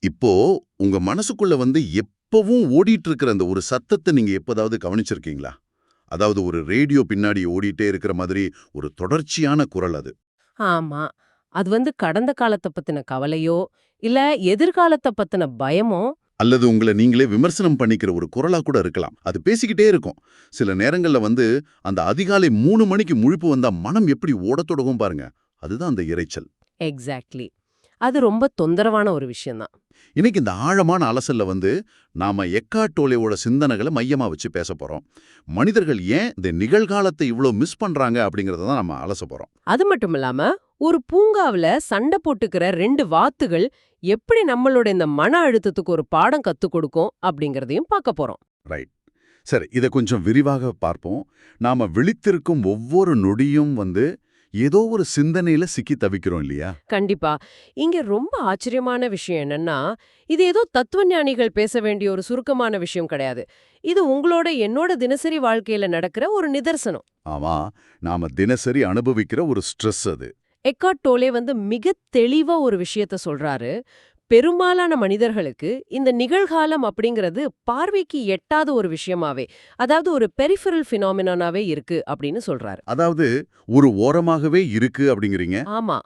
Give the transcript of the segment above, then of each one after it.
இப்போ உங்க மனசுக்குள்ள எப்பவும் ஓடிட்டு இருக்கிற அந்த ஒரு சத்தத்தை நீங்க எப்போதாவது கவனிச்சிருக்கீங்களா? அதாவது ஒரு ரேடியோ பின்னாடி ஓடிட்டே இருக்கிற மாதிரி ஒரு தொடர்ச்சியான குரல் அது. ஆமா. அது கடந்த காலத்த பத்தின கவலையோ, இல்ல எதிர்காலத்த பத்தின பயமோ அல்லது உங்கள நீங்களே விமர்சனம் பண்ணிக்கிற ஒரு குரலா கூட இருக்கலாம். அது பேசிக்கிட்டே இருக்கும். சில நேரங்கள்ல அந்த அதிகாலை 3 மணிக்கு முழிப்பு வந்தா மனம் எப்படி ஓடத் தொடங்கும் பாருங்க. அதுதான் அந்த இரைச்சல். எக்ஸாக்ட்லி. அது ரொம்ப தொந்தரவான ஒரு விஷயம் தான். இன்னைக்கு இந்த ஆழமான அலசல்ல நாம எக்கார்ட் டோலேவோட சிந்தனைகளை மையமா வச்சு பேசப் போறோம். மனிதர்கள் ஏன் இந்த நிகழ்காலத்தை இவ்ளோ மிஸ் பண்றாங்க அப்படிங்கறத தான் நம்ம அலசப் போறோம். அது மட்டும் இல்லாம, ஒரு பூங்காவுல சண்டை போட்டுக்கிற 2 வாத்துகள் எப்படி நம்மளோட இந்த மன அழுத்தத்துக்கு ஒரு பாடம் கத்துக் கொடுக்கும் அப்படிங்கறதையும் பார்க்க போறோம். ரைட். சரி, இத கொஞ்சம் விரிவாக பார்ப்போம். நாம விழித்திருக்கும் ஒவ்வொரு நொடியும் ஏதோ ஒரு சிந்தனையில சிக்கி தவிக்கிறோம் இல்லையா? கண்டிப்பா. இங்க ரொம்ப ஆச்சரியமான விஷயம் என்னன்னா, இது ஏதோ தத்துவஞானிகள் பேச வேண்டிய ஒரு சுருக்கமான விஷயம் கிடையாது. இது உங்களோட என்னோட தினசரி வாழ்க்கையில நடக்கிற ஒரு நிதர்சனம். ஆமா, நாம தினசரி அனுபவிக்கிற ஒரு ஸ்ட்ரெஸ் அது. எக்கார்ட் டோலே மிக தெளிவா ஒரு விஷயத்த சொல்றாரு. பெரும்பாலான மனிதர்களுக்கு இந்த நிகழ்காலம் அப்படிங்கிறது பார்வைக்கு எட்டாத ஒரு விஷயமாவே, அதாவது ஒரு பெரிஃபரல் ஃபினாமினாவே இருக்கு அப்படின்னு சொல்றாரு. அதாவது ஒரு ஓரமாகவே இருக்கு அப்படிங்கிறீங்க. ஆமா.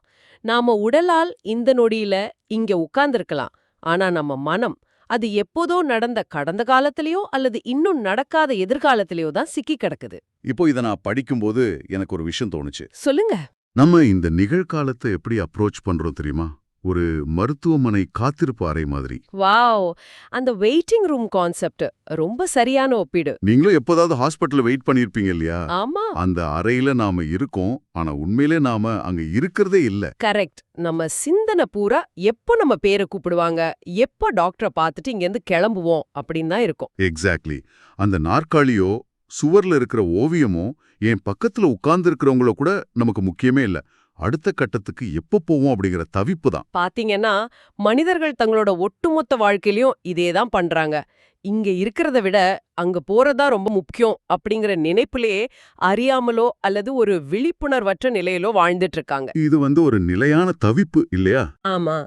நாம உடலால் இந்த நொடியில இங்க உட்கார்ந்திருக்கலாம். ஆனா நம்ம மனம், அது எப்போதோ நடந்த கடந்த காலத்திலயோ அல்லது இன்னும் நடக்காத எதிர்காலத்திலயோ தான் சிக்கி கிடக்குது. இப்போ இத நான் படிக்கும்போது எனக்கு ஒரு விஷயம் தோணுச்சு. சொல்லுங்க. நம்ம இந்த நிகழ்காலத்தை எப்படி அப்ரோச் பண்றோம் தெரியுமா? ஒரு மருத்துவமனை காத்திருப்பு அறை மாதிரி. வாவ்! அந்த வெயிட்டிங் ரூம் கான்செப்ட் ரொம்ப சரியான ஒப்பீடு. நீங்களும் எப்போதாவது ஹாஸ்பிட்டல்ல வெயிட் பண்ணியிருப்பீங்க இல்லையா? ஆமா. அந்த அறையில நாம இருக்கோம். ஆனா உண்மையிலே நாம அங்க இருக்கிறதே இல்ல. கரெக்ட். நம்ம சிந்தனை பூரா எப்போ நம்ம பேரை கூப்பிடுவாங்க, எப்போ டாக்டரை பார்த்துட்டு இங்கேருந்து கிளம்புவோம் அப்படின்னு தான் இருக்கும். எக்ஸாக்ட்லி. அந்த நாற்காலியோ சுவர்ல இருக்கிற ஓவியமோ என் பக்கத்துல உட்கார்ந்து இருக்கிறவங்கள கூட நமக்கு முக்கியமே இல்ல. அடுத்த கட்டத்துக்கு எப்ப போவோம் அப்படிங்கிற தவிப்பு தான். பாத்தீங்கன்னா, மனிதர்கள் தங்களோட ஒட்டுமொத்த வாழ்க்கையிலயும் இதே தான் பண்றாங்க. இங்க இருக்கிறத விட அங்க போறதா ரொம்ப முக்கியம் அப்படிங்கிற நினைப்பிலேயே அறியாமலோ அல்லது ஒரு விழிப்புணர்வற்ற நிலையிலோ வாழ்ந்துட்டு இருக்காங்க. இது ஒரு நிலையான தவிப்பு இல்லையா? ஆமா.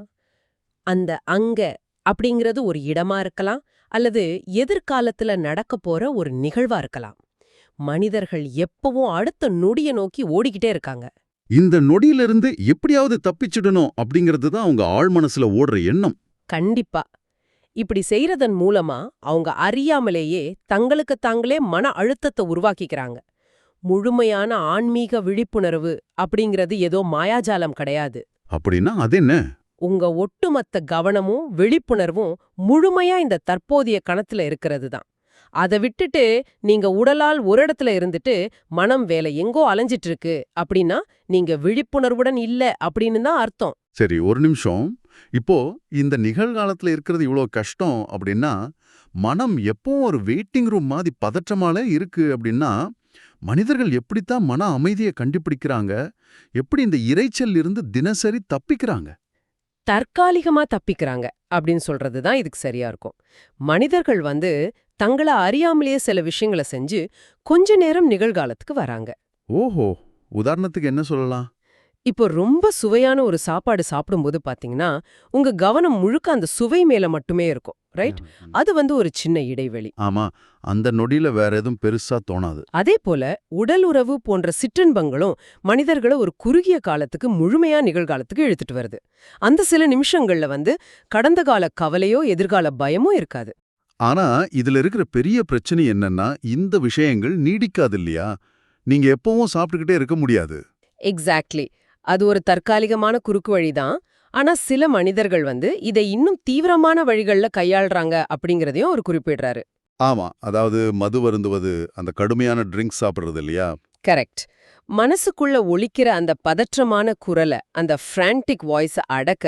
அந்த அங்க அப்படிங்கிறது ஒரு இடமா இருக்கலாம், அல்லது எதிர்காலத்துல நடக்க போற ஒரு நிகழ்வா இருக்கலாம். மனிதர்கள் எப்பவும் அடுத்த நொடிய நோக்கி ஓடிக்கிட்டே இருக்காங்க. இந்த நொடியிலிருந்து எப்படியாவது தப்பிச்சிடணும் அப்படிங்கிறது தான் அவங்க ஆழ் மனசுல ஓடுற எண்ணம். கண்டிப்பா. இப்படி செய்யறதன் மூலமா அவங்க அறியாமலேயே தங்களுக்கு தாங்களே மன அழுத்தத்தை உருவாக்கிக்கிறாங்க. முழுமையான ஆன்மீக விழிப்புணர்வு அப்படிங்கிறது ஏதோ மாயாஜாலம் கிடையாது. அப்படின்னா அது என்ன? உங்க ஒட்டுமொத்த கவனமும் விழிப்புணர்வும் முழுமையா இந்த தற்போதைய கணத்துல இருக்கிறது தான். அதை விட்டுட்டு நீங்க உடலால் ஒரு இடத்துல இருந்துட்டு மனம் வேற எங்கோ அலைஞ்சிட்டு இருக்கு அப்படின்னா நீங்க விழிப்புணர்வுடன் இல்ல அப்படின்னு தான் அர்த்தம். சரி, ஒரு நிமிஷம். இப்போ இந்த நிகழ்காலத்துல இருக்கிறது இவ்வளோ கஷ்டம் அப்படின்னா, மனம் எப்பவும் ஒரு வெயிட்டிங் ரூம் மாதிரி பதற்றமால இருக்கு அப்படின்னா, மனிதர்கள் எப்படித்தான் மன அமைதியை கண்டுபிடிக்கிறாங்க? எப்படி இந்த இரைச்சல் இருந்து தினசரி தப்பிக்கிறாங்க? தற்காலிகமா தப்பிக்கிறாங்க அப்படின்னு சொல்றது தான் இதுக்கு சரியா இருக்கும். மனிதர்கள் தங்கள அறியாமலேயே சில விஷயங்களை செஞ்சு கொஞ்ச நேரம் நிகழ்காலத்துக்கு வராங்க. ஓஹோ! உதாரணத்துக்கு என்ன சொல்லலாம்? இப்போ ரொம்ப சுவையான ஒரு சாப்பாடு சாப்பிடும்போது பாத்தீங்கன்னா, உங்க கவனம் முழுக்க அந்த சுவை மேல மட்டுமே இருக்கும், ரைட்? அது ஒரு சின்ன இடைவெளி. ஆமா, அந்த நொடியில வேற எதுவும் பெருசா தோணாது. அதே போல உடல் உறவு போன்ற சிற்றின்பங்களும் மனிதர்களை ஒரு குறுகிய காலத்துக்கு முழுமையா நிகழ்காலத்துக்கு இழுத்துட்டு வருது. அந்த சில நிமிஷங்கள்ல கடந்த கால கவலையோ எதிர்கால பயமோ இருக்காது. ஆனா இதுல இருக்கிற பெரிய பிரச்சனை என்னன்னா, இந்த விஷயங்கள் நீடிக்காது இல்லையா? நீங்க எப்பவும் சாப்பிட்டுக்கிட்டே இருக்க முடியாது. எக்ஸாக்ட்லி. அது ஒரு தற்காலிகமான குறுக்கு வழிதான். ஆனா சில மனிதர்கள் இதை இன்னும் தீவிரமான வழிகள்ல கையாள்றாங்க அப்படிங்கறதையும் அவர் குறிப்பிடுறாரு. ஆமா, அதாவது மது வருந்துவது, அந்த கடுமையான ட்ரிங்க்ஸ் சாப்பிடுறது இல்லையா? கரெக்ட். மனசுக்குள்ள ஒலிக்கிற அந்த பதற்றமான குரல, அந்த ஃப்ரான்டிக் வாய்ஸ அடக்க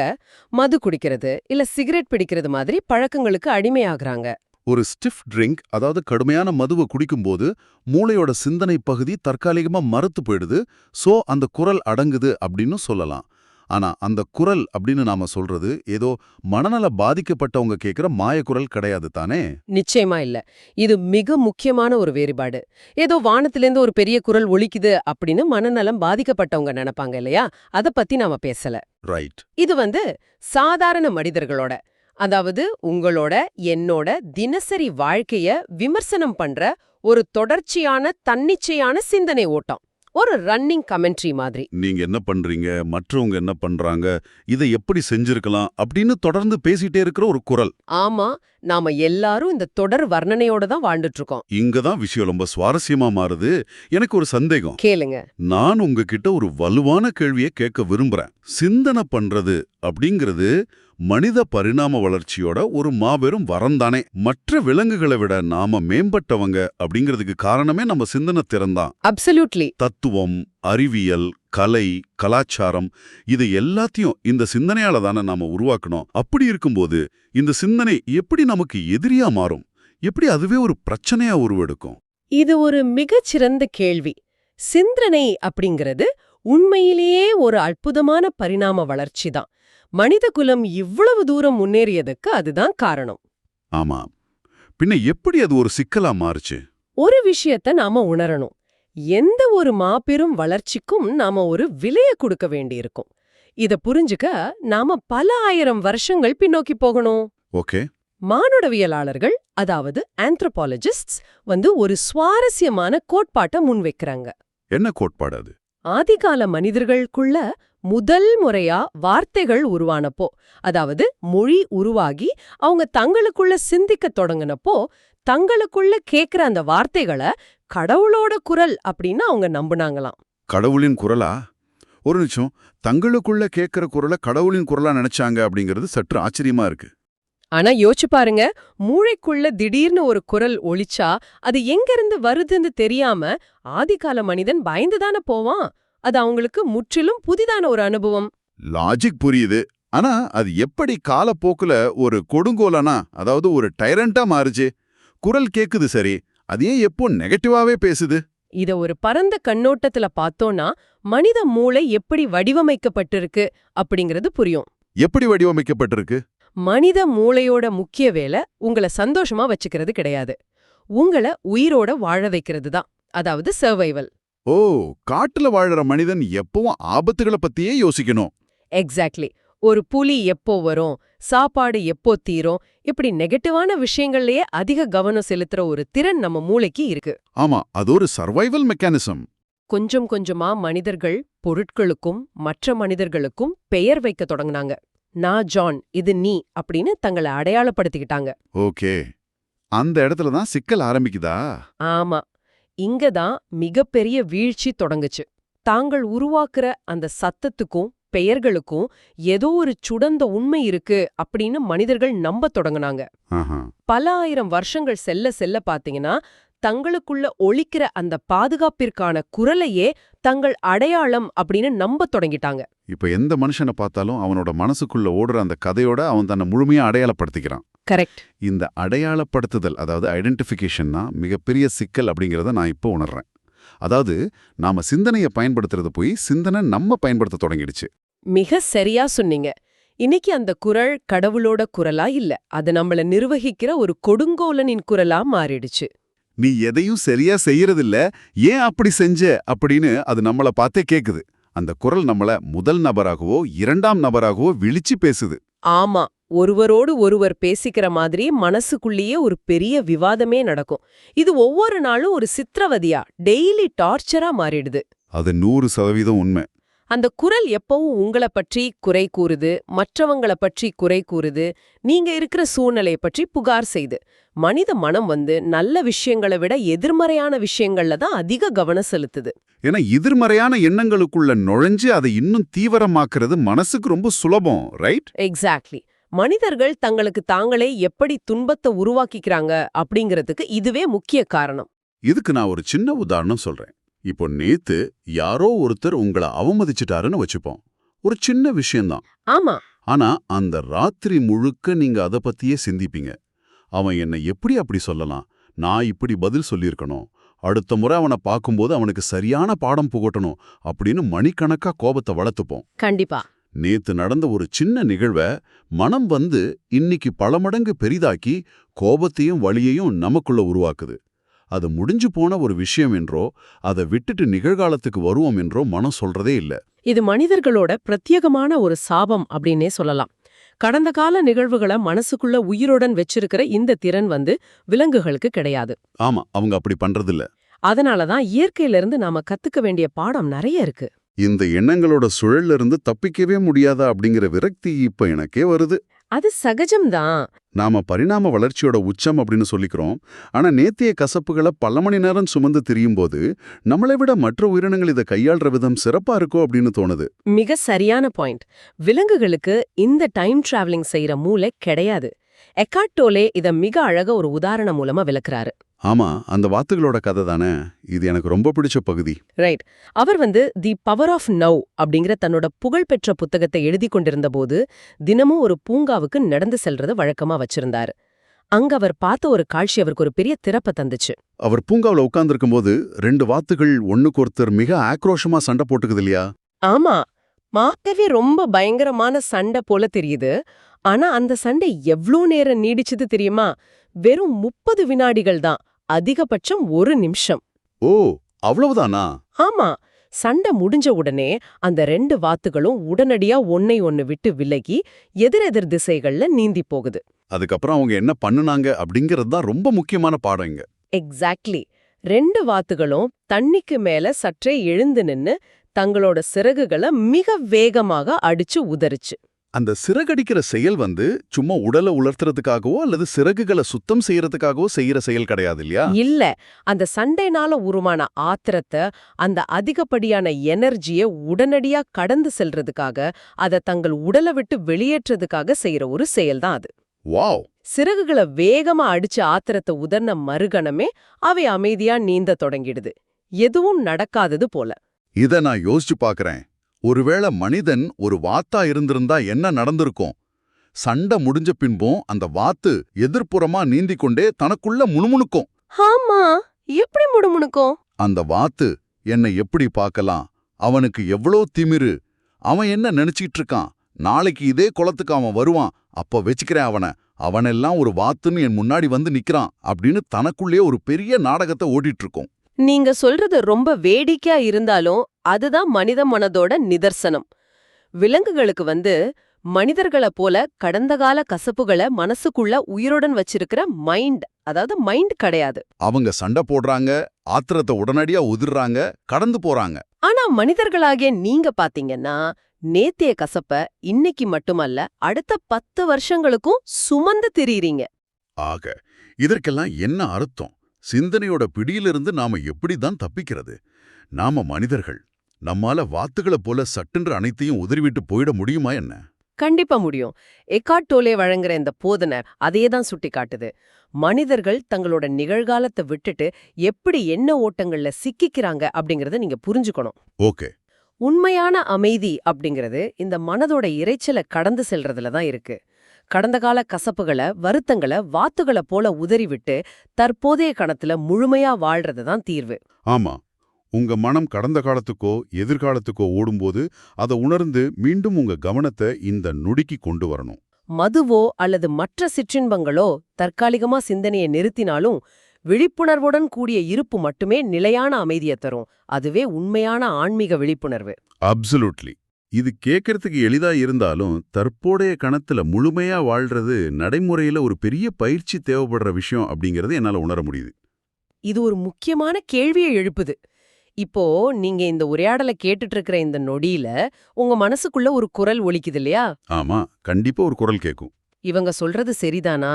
மது குடிக்கிறது இல்ல சிகரெட் பிடிக்கிறது மாதிரி பழக்கங்களுக்கு அடிமையாகிறாங்க. ஒரு ஸ்டிஃப் ட்ரிங்க், அதாவது கடுமையான மதுவை குடிக்கும்போது மூளையோட சிந்தனை பகுதி தற்காலிகமா மறுத்து போயிடுது. சோ அந்த குரல் அடங்குது அப்படின்னு சொல்லலாம். ஆனா அந்த குரல் அப்படின்னு நாம சொல்றது ஏதோ மனநல பாதிக்கப்பட்டவங்க கேட்கிற மாயக்குரல் கிடையாது தானே? நிச்சயமா இல்ல. இது மிக முக்கியமான ஒரு வேறுபாடு. ஏதோ வானத்திலேருந்து ஒரு பெரிய குரல் ஒலிக்குது அப்படின்னு மனநலம் பாதிக்கப்பட்டவங்க நினைப்பாங்க இல்லையா? அத பத்தி நாம பேசல. ரைட். இது சாதாரண மனிதர்களோட, அதாவது உங்களோட என்னோட தினசரி வாழ்க்கைய விமர்சனம் பண்ற ஒரு தொடர்ச்சியான தன்னிச்சையான சிந்தனை ஓட்டம், ஒரு ரன்னிங் கமெண்ட்ரி மாதிரி. நீங்க என்ன பண்றீங்க, மற்றவங்க என்ன பண்றாங்க, இதை எப்படி செஞ்சிருக்கலாம் அப்படின்னு தொடர்ந்து பேசிட்டே இருக்கிற ஒரு குரல். ஆமா, நாம எல்லாரும் இந்த தொடர் வர்ணனையோட தான் வாழ்ந்துட்டு இருக்கோம். இங்கதான் விஷயம் ரொம்ப சுவாரஸ்யமா மாறுது. எனக்கு ஒரு சந்தேகம். கேளுங்க. நான் உங்ககிட்ட ஒரு வலுவான கேள்வியை கேட்க விரும்புறேன். சிந்தனை பண்றது அப்படிங்கிறது மனித பரிணாம வளர்ச்சியோட ஒரு மாபெரும் வரம்தானே. மற்ற விலங்குகளை விட நாம மேம்பட்டவங்க அப்படிங்கிறதுக்கு காரணமே நம்ம சிந்தனை திறன்தான். அப்சல்யூட்லி. தத்துவம், அறிவியல், கலை, கலாச்சாரம் இது எல்லாத்தையும் இந்த சிந்தனையால தானே நாம உருவாக்கணும். அப்படி இருக்கும்போது இந்த சிந்தனை எப்படி நமக்கு எதிரியா மாறும்? எப்படி அதுவே ஒரு பிரச்சனையா உருவெடுக்கும்? இது ஒரு மிகச்சிறந்த கேள்வி. சிந்தனை அப்படிங்கிறது உண்மையிலேயே ஒரு அற்புதமான பரிணாம வளர்ச்சி தான். மனித குலம் இவ்வளவு தூரம் முன்னேறியதுக்கு அதுதான் காரணம். ஆமா. பின்ன எப்படி அது ஒரு சிக்கலா மாறுச்சு? ஒரு விஷயத்த நாம உணரணும். எந்த ஒரு மாபெரும் வளர்ச்சிக்கும் நாம ஒரு விலைய கொடுக்க வேண்டியிருக்கும். இத புரிஞ்சுக்க நாம பல ஆயிரம் வருஷங்கள் பின்னோக்கி போகணும். ஓகே. மானுடவியலாளர்கள், அதாவது ஆந்த்ரோபாலஜிஸ்ட்ஸ் ஒரு சுவாரஸ்யமான கோட்பாட்டை முன்வைக்கிறாங்க. என்ன கோட்பாடு அது? ஆதிகால மனிதர்களுக்குள்ள முதல் முறையா வார்த்தைகள் உருவானப்போ, அதாவது மொழி உருவாகி அவங்க தங்களுக்குள்ள சிந்திக்க தொடங்கினப்போ, தங்களுக்குள்ள கேக்குற அந்த வார்த்தைகளை கடவுளோட குரல் அப்படின்னு அவங்க நம்புனாங்களாம். கடவுளின் குரலா? ஒரு நிமிஷம், தங்களுக்குள்ள கேட்கிற குரலை கடவுளின் குரலா நினைச்சாங்க அப்படிங்கிறது சற்று ஆச்சரியமா இருக்கு. ஆனா யோசிச்சு பாருங்க, மூளைக்குள்ள திடீர்னு ஒரு குரல் ஒலிச்சா அது எங்கிருந்து வருதுன்னு தெரியாம ஆதிகால மனிதன் பயந்துதானே போவான். அது அவங்களுக்கு முற்றிலும் புதிதான ஒரு அனுபவம். லாஜிக் புரியுது. ஆனா அது எப்படி காலப்போக்குல ஒரு கொடுங்கோலனா, அதாவது ஒரு டைரண்டா மாறுச்சு? குரல் கேக்குது சரி, அது ஏன் எப்போ நெகட்டிவாவே பேசுது? இத ஒரு பரந்த கண்ணோட்டத்துல பார்த்தோம்னா மனித மூளை எப்படி வடிவமைக்கப்பட்டிருக்கு அப்படிங்கிறது புரியும். எப்படி வடிவமைக்கப்பட்டிருக்கு? மனித மூளையோட முக்கிய வேலை உங்களை சந்தோஷமா வச்சுக்கிறது கிடையாது, உங்களை உயிரோட வாழ வைக்கிறது தான். அதாவது சர்வைவல். ஓ, காட்டுல வாழற மனிதன் எப்பவும் ஆபத்துகளை பத்தியே யோசிக்கணும். எக்ஸாக்ட்லி. ஒரு புலி எப்போ வரும், சாப்பாடு எப்போ தீரும், இப்படி நெகட்டிவான விஷயங்கள்லயே அதிக கவனம் செலுத்துற ஒரு திறன் நம்ம மூளைக்கு இருக்கு. ஆமா, அது ஒரு சர்வைவல் மெக்கானிசம். கொஞ்சம் கொஞ்சமா மனிதர்கள் பொருட்களுக்கும் மற்ற மனிதர்களுக்கும் பெயர் வைக்க தொடங்குனாங்க. நான் ஜான், இது நீ அப்படின்னு தங்களை அடையாளப்படுத்திக்கிட்டாங்க. ஓகே, அந்த இடத்துல தான் சிக்கல் ஆரம்பிக்குதா? ஆமா, இங்கதான் மிகப்பெரிய வீழ்ச்சி தொடங்குச்சு. தாங்கள் உருவாக்குற அந்த சத்தத்துக்கும் பெயர்களுக்கும் ஏதோ ஒரு சுடந்த உண்மை இருக்கு அப்படின்னு மனிதர்கள் நம்பத் தொடங்குனாங்க. ஆஹா. பல ஆயிரம் வருஷங்கள் செல்ல செல்ல பாத்தீங்கன்னா தங்களுக்குள்ள ஒலிக்கிற அந்த பாதுகாப்பிற்கான குரலையே தங்கள் அடையாளம் அப்படின்னு நம்பத் தொடங்கிட்டாங்க. இப்ப எந்த மனுஷனை பார்த்தாலும் அவனோட மனசுக்குள்ள ஓடுற அந்த கதையோட அவன் தன்னை முழுமையா அடையாளப்படுத்திக்கிறான். கரெக்ட். இந்த அடையாளப்படுத்துதல், அதாவது ஐடென்டிஃபிகேஷன் தான் மிகப்பெரிய சிக்கல் அப்படிங்கிறத நான் இப்போ உணர்றேன். அதாவது நாம சிந்தனையை பயன்படுத்துறது போய் சிந்தனை நம்ம பயன்படுத்த தொடங்கிடுச்சு. மிக சரியா சொன்னீங்க. இன்னைக்கு அந்த குரல் கடவுளோட குரலா இல்ல, அது நம்மள நிர்வகிக்கிற ஒரு கொடுங்கோலனின் குரலா மாறிடுச்சு. நீ எதையும் சரியா செய்யறதில்ல, ஏன் அப்படி செஞ்ச அப்படின்னு அது நம்மள பார்த்தே கேக்குது. அந்த குரல் நம்மள முதல் நபராகவோ இரண்டாம் நபராகவோ விழிச்சு பேசுது. ஆமா, ஒருவரோடு ஒருவர் பேசிக்கிற மாதிரி மனசுக்குள்ளேயே ஒரு பெரிய விவாதமே நடக்கும். இது ஒவ்வொரு நாளும் ஒரு சித்திரவதையா, டெய்லி டார்ச்சரா மாறிடுது. அது 100% உண்மை. அந்த குரல் எப்பவும் உங்களை பற்றி குறை கூறுது, மற்றவங்கள பற்றி குறை கூறுது, நீங்க இருக்கிற சூழ்நிலையை பற்றி புகார் செய்து. மனித மனம் நல்ல விஷயங்களை விட எதிர்மறையான விஷயங்கள்ல தான் அதிக கவனம் செலுத்துது. ஏன்னா எதிர்மறையான எண்ணங்களுக்குள்ள நுழைஞ்சு அதை இன்னும் தீவிரமாக்குறது மனசுக்கு ரொம்ப சுலபம், ரைட்? எக்ஸாக்ட்லி. மனிதர்கள் தங்களுக்கு தாங்களே எப்படி துன்பத்தை உருவாக்கிக்கிறாங்க அப்படிங்கிறதுக்கு இதுவே முக்கிய காரணம். இதுக்கு நான் ஒரு சின்ன உதாரணம் சொல்றேன். இப்போ நேத்து யாரோ ஒருத்தர் உங்களை அவமதிச்சிட்டாருன்னு வச்சுப்போம். ஒரு சின்ன விஷயம்தான். ஆமா. ஆனா அந்த ராத்திரி முழுக்க நீங்க அதை பத்தியே சிந்திப்பீங்க. அவன் என்னை எப்படி அப்படி சொல்லலாம், நான் இப்படி பதில் சொல்லியிருக்கணும், அடுத்த முறை அவனை பார்க்கும்போது அவனுக்கு சரியான பாடம் புகட்டணும் அப்படின்னு மணிக்கணக்கா கோபத்தை வளர்த்துப்போம். கண்டிப்பா. நேத்து நடந்த ஒரு சின்ன நிகழ்வை மனம் இன்னைக்கு பல மடங்கு பெரிதாக்கி கோபத்தையும் வலியையும் நமக்குள்ள உருவாக்குது. அது முடிஞ்சு போன ஒரு விஷயம் என்றோ அதை விட்டுட்டு நிகழ்காலத்துக்கு வருவோம் என்றோ மனம் சொல்றதே இல்ல. இது மனிதர்களோட பிரத்யேகமான ஒரு சாபம் அப்படின்னே சொல்லலாம். கடந்த கால நிகழ்வுகளை மனசுக்குள்ள உயிருடன் வச்சிருக்கிற இந்த திறன் விலங்குகளுக்கு கிடையாது. ஆமா, அவங்க அப்படி பண்றதில்ல. அதனாலதான் இயற்கையில இருந்து நாம கத்துக்க வேண்டிய பாடம் நிறைய இருக்கு. இந்த எண்ணங்களோட சுழல்ல இருந்து தப்பிக்கவே முடியாதா அப்படிங்கிற விரக்தி இப்ப எனக்கே வருது. அது சகஜம்தான். நாம பரிணாம வளர்ச்சியோட உச்சம் அப்படின்னு சொல்லிக்கிறோம். ஆனா நேத்திய கசப்புகளை பல மணி நேரம் சுமந்து திரியும் போது நம்மளை விட மற்ற உயிரினங்கள் இதை கையாள்ற விதம் சிறப்பா இருக்கோ அப்படின்னு தோணுது. மிக சரியான பாயிண்ட். விலங்குகளுக்கு இந்த டைம் டிராவலிங் செய்யற மூளை கிடையாது. எக்கார்ட் டோலே இத மிக அழகா ஒரு உதாரணம் மூலமா விளக்குறாரு. ஆமா, அந்த வாத்துகளோட கதை தானே இது எனக்கு ரொம்ப பிடிச்ச பகுதி. ரைட். அவர் தி பவர் ஆஃப் நவ் அப்படிங்கிற தன்னோட புகழ்பெற்ற புத்தகத்தை எழுதி கொண்டிருந்த போது தினமும் ஒரு பூங்காவுக்கு நடந்து செல்றத வழக்கமா வச்சிருந்தாரு. அங்க அவர் பார்த்த ஒரு காட்சி அவருக்கு ஒரு பெரிய திறப்ப தந்துச்சு. அவர் பூங்காவுல உட்கார்ந்திருக்கும் போது 2 வாத்துகள் ஒண்ணுக்கு ஒருத்தர் மிக ஆக்ரோஷமா சண்டை போட்டுக்குது இல்லையா? ஆமா, பார்க்கவே ரொம்ப பயங்கரமான சண்டை போல தெரியுது. ஆனா அந்த சண்டை எவ்ளோ நேரம் நீடிச்சது தெரியுமா? வெறும் 30 வினாடிகள் தான். அதிகபட்சம் 1 நிமிஷம். ஓ, அவ்வளவுதானா? ஆமா. சண்டை முடிஞ்ச உடனே அந்த 2 வாத்துகளும் உடனடியா ஒன்னை ஒன்னு விட்டு விலகி எதிரெதிர் திசைகள்ல நீந்தி போகுது. அதுக்கப்புறம் அவங்க என்ன பண்ணுனாங்க அப்படிங்கிறது தான் ரொம்ப முக்கியமான பாடம் இங்க. எக்ஸாக்ட்லி. 2 வாத்துகளும் தண்ணிக்கு மேல சற்றே எழுந்து நின்னு தங்களோட சிறகுகளை மிக வேகமாக அடிச்சு உதறிச்சு. அந்த சிறகடிக்கிற செயல் சும்மா உடலை உலர்த்துறதுக்காகவோ அல்லது சிறகுகளை சுத்தம் செய்யறதுக்காகவோ செய்யற செயல் கிடையாது இல்லையா? இல்ல. அந்த சண்டைனால உருவான ஆத்திரத்தை, அந்த அதிகப்படியான எனர்ஜியை உடனடியா கடந்து செல்றதுக்காக, அதை தங்கள் உடலை விட்டு வெளியேற்றதுக்காக செய்யற ஒரு செயல்தான் அது. வாவ்! சிறகுகளை வேகமா அடிச்சு ஆத்திரத்தை உதர்ன மறுகணமே அவை அமைதியா நீந்த தொடங்கிடுது. எதுவும் நடக்காதது போல. இத நான் யோசிச்சு பாக்குறேன். ஒருவேளை மனிதன் ஒரு வாத்தா இருந்திருந்தா என்ன நடந்திருக்கும்? சண்டை முடிஞ்ச பின்பும் அந்த வாத்து எதிர்ப்புறமா நீந்திக் கொண்டே தனக்குள்ள முணுமுணுக்கும். ஆமா, எப்படி முணுமுணுக்கும்? அந்த வாத்து என்னை எப்படி பார்க்கலாம்? அவனுக்கு எவ்வளோ திமிரு! அவன் என்ன நினைச்சிட்டு இருக்கான்? நாளைக்கு இதே குளத்துக்கு அவன் வருவான், அப்ப வச்சுக்கிறேன் அவனெல்லாம் ஒரு வாத்துன்னு என் முன்னாடி நிக்கிறான் அப்படின்னு தனக்குள்ளே ஒரு பெரிய நாடகத்தை ஓடிட்டு இருக்கும். நீங்க சொல்றது ரொம்ப வேடிக்கையா இருந்தாலும் அதுதான் மனித மனதோட நிதர்சனம். விலங்குகளுக்கு மனிதர்களை போல கடந்த கால கசப்புகளை மனசுக்குள்ள உயிருடன் வச்சிருக்கிற மைண்ட் கிடையாது. அவங்க சண்டை போடுறாங்க, ஆத்திரத்தை உடனடியா உதிர்றாங்க, கடந்து போறாங்க. ஆனா மனிதர்களாகிய நீங்க பாத்தீங்கன்னா நேத்திய கசப்ப இன்னைக்கு மட்டுமல்ல அடுத்த 10 வருஷங்களுக்கும் சுமந்து திரியிறீங்க. ஆக இதற்கெல்லாம் என்ன அர்த்தம்? சிந்தனையோட பிடியிலிருந்து நாம எப்படிதான் தப்பிக்கிறது? நாம மனிதர்கள், நம்மால வாத்துகளை போல சட்டென்று அனைத்தையும் உதறிவிட்டு போயிட முடியுமா என்ன? கண்டிப்பா முடியும். எக்கார்ட் டோலே வழங்குற இந்த போதனை அதையேதான் சுட்டி காட்டுது. மனிதர்கள் தங்களோட நிகழ்காலத்தை விட்டுட்டு எப்படி எண்ண ஓட்டங்கள்ல சிக்கிக்கிறாங்க அப்படிங்கறத நீங்க புரிஞ்சுக்கணும். ஓகே. உண்மையான அமைதி அப்படிங்கிறது இந்த மனதோட இரைச்சலை கடந்து செல்றதுல தான் இருக்கு. கடந்த கால கசப்புகளை, வருத்தங்களை வாத்துகளை போல உதறிவிட்டு தற்போதைய கணத்துல முழுமையா வாழ்றது தான் தீர்வு. ஆமா, உங்க மனம் கடந்த காலத்துக்கோ எதிர்காலத்துக்கோ ஓடும்போது அதை உணர்ந்து மீண்டும் உங்க கவனத்தை இந்த நொடிக்கு கொண்டு வரணும். மதுவோ அல்லது மற்ற சிற்றின்பங்களோ தற்காலிகமா சிந்தனையை நிறுத்தினாலும் விழிப்புணர்வுடன் கூடிய இருப்பு மட்டுமே நிலையான அமைதியை தரும். அதுவே உண்மையான ஆன்மீக விழிப்புணர்வு. அப்சல்யூட்லி. இது கேட்கறதுக்கு எளிதா இருந்தாலும் தற்போதைய கணத்துல முழுமையா வாழ்றது நடைமுறையில ஒரு பெரிய பயிற்சி தேவைப்படுற விஷயம் அப்படிங்கறது என்னால உணர முடியுது. இது ஒரு முக்கியமான கேள்வியை எழுப்புது. இப்போ நீங்க இந்த உரையாடலை கேட்டுட்டு இருக்கிற இந்த நொடியில உங்க மனசுக்குள்ள ஒரு குரல் ஒலிக்குது இல்லையா? ஆமா, கண்டிப்பா ஒரு குரல் கேட்கும். இவங்க சொல்றது சரிதானா?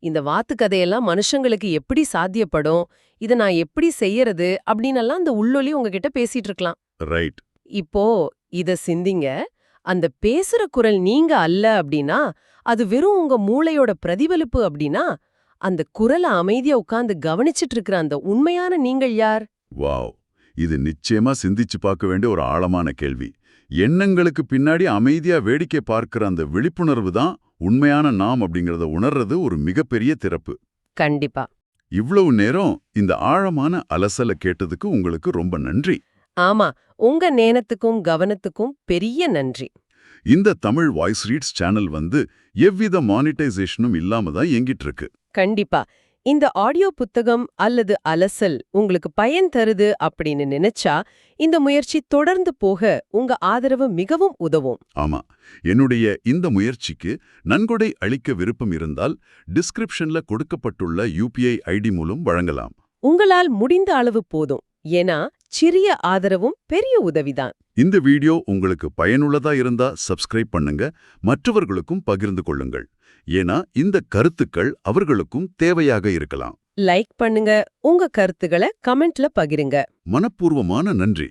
இந்த வாத்து கதையெல்லாம் மனுஷங்களுக்கு எப்படி சாத்தியப்படும்? இதை நான் எப்படி செய்யறது அப்படின்னெல்லாம் அந்த உள்ளொலி உங்ககிட்ட பேசிட்டு இருக்கலாம். ரைட். இப்போ இத சிந்திங்க. அந்த பேசுற குரல் நீங்க அல்ல அப்படின்னா, அது வெறும் உங்க மூளையோட பிரதிபலிப்பு அப்படின்னா, அந்த குரலை அமைதியா உட்கார்ந்து கவனிச்சிட்டு இருக்கிற அந்த உண்மையான நீங்கள் யார்? வாவ், இது நிச்சயமா சிந்திச்சு பார்க்க வேண்டிய ஒரு ஆழமான கேள்வி. எண்ணங்களுக்கு பின்னாடி அமைதியா வேடிக்கை பார்க்கிற அந்த விழிப்புணர்வு தான் உண்மையான நாம் அப்படிங்கறத உணர்றது ஒரு மிகப்பெரிய திறப்பு. கண்டிப்பா. இவ்வளவு நேரம் இந்த ஆழமான அலசலை கேட்டதுக்கு உங்களுக்கு ரொம்ப நன்றி. ஆமா, உங்க நேரத்துக்கும் கவனத்துக்கும் பெரிய நன்றி. இந்த தமிழ் வாய்ஸ் ரீட்ஸ் சேனல் எவ்வித மானிட்டைசேஷனும் இல்லாம தான் இயங்கிட்டு இருக்கு. கண்டிப்பா. இந்த ஆடியோ புத்தகம் அல்லது அலசல் உங்களுக்கு பயன் தருது அப்படின்னு நினைச்சா இந்த முயற்சி தொடர்ந்து போக உங்க ஆதரவு மிகவும் உதவும். ஆமா, என்னுடைய இந்த முயற்சிக்கு நன்கொடை அளிக்க விருப்பம் இருந்தால் டிஸ்கிரிப்ஷன்ல கொடுக்கப்பட்டுள்ள UPI ஐடி மூலம் வழங்கலாம். உங்களால் முடிந்த அளவு போதும். ஏன்னா சிறிய ஆதரவும் பெரிய உதவிதான். இந்த வீடியோ உங்களுக்கு பயனுள்ளதா இருந்தா சப்ஸ்கிரைப் பண்ணுங்க, மற்றவர்களுக்கும் பகிர்ந்து கொள்ளுங்கள். ஏன்னா இந்த கருத்துக்கள் அவர்களுக்கும் தேவையாக இருக்கலாம். லைக் பண்ணுங்க, உங்க கருத்துக்களை கமெண்ட்ல பகிருங்க. மனப்பூர்வமான நன்றி.